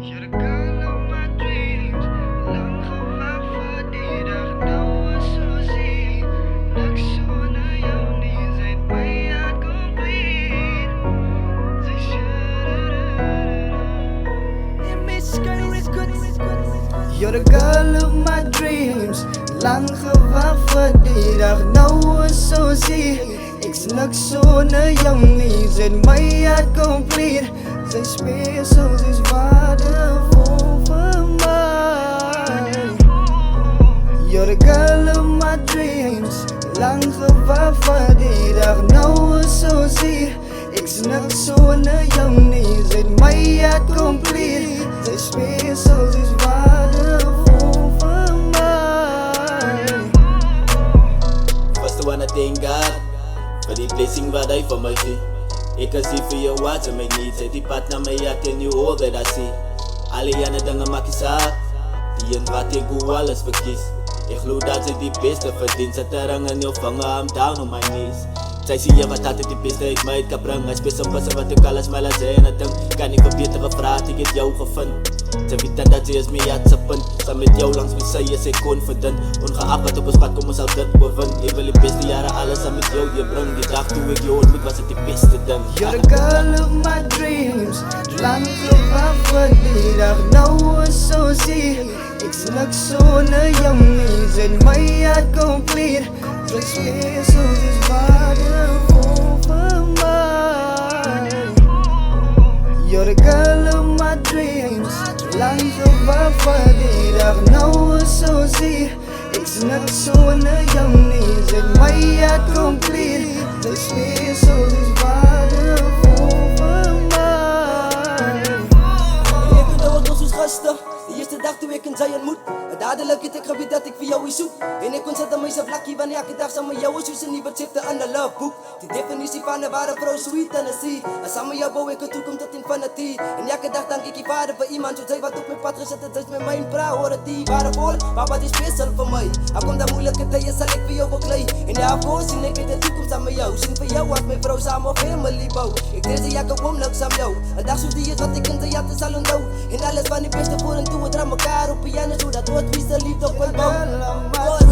You're the girl of my dreams. Lang gewacht voor die dag, nou was zo zie. Niks zonder jou niet, zijn mij uit compleet. Zij You're the girl of my dreams. Lang gewacht voor die dag, nou was zo zie. Ik niks zonder jou niet, zijn mij uit compleet. Zij special, zij is waardevol voor mij. You're the girl of my dreams. Lang gewacht voor die dag, nou is zo zie. Ik niks zonder jou niet, zijn mij uit compleet. Zij special, zij is waardevol voor mij. First I wanna thank God for the blessing wat hij voor mij ziet. Ik kan zien voor je wat ze mij niet. Zet die pad naar mij uit en you all that I see. Alle jaren dingen maak je zaak. Die en wat ik hoe alles verkies. Ik geloof dat ze die beste verdient. Zet de rang en je vangen, I'm down on my knees. Zij zie je wat altijd die beste uit mij kan brengen. Hij speelt zo'n passen wat ik alles maar laat zijn. En dan kan ik verbeteren vraag, ik heb jou gevonden. Ze weten dat ze is mee uit zijn punt. Samen met jou langs me zij is ik confident. Ongeacht wat op ons pad kom ons altijd bevind. Ik wil die beste jaren alles aan met jou die brengt. Die dag toen ik je ontmoet was het die beste ding. You're the girl of my dreams. Lang gewacht voor die dag, nou is zo zie. Ik niks zonder jou niet, zijn mij uit compleet. Zij special, zij is waardevol voor mij. You're the girl of my dreams. Lang gewacht voor die dag, nou is zo zie. Ik niks zonder jou niet, zijn mij uit compleet. Zij special, zij is waardevol voor mij. Ik ben nou ook ons gasten. De eerste dag toen ik en zij ontmoet. Het dadelijk het ik gebied dat ik voor jou is zoek. En ik kon zetten mezelf lucky wanneer elke dag samen jou is. Dus een nieuwe chapter aan de love book. Die definitie van een ware vrouw, sweet Tennessee. En samen jou bouw ik een toekomst tot infinity. En elke dag dank ik je vader voor iemand. Zo zij wat op mijn pad gezet, het is met mijn vrouw. Hoor het die waardevol, papa die special voor mij. Hij komt aan moeilijke tijden, zal ik voor jou bekleden. En ja, voor zien ik weet de toekomst aan met jou. Zing voor jou als mijn vrouw samen op family bouw. Ik deed ze jakken om niks aan jou. Een dag zo die is wat ik in de jatten zal onthouden. En alles van die beste voor en toe, we draaien elkaar op piano, zodat wordt wie ze liefde op een bouw.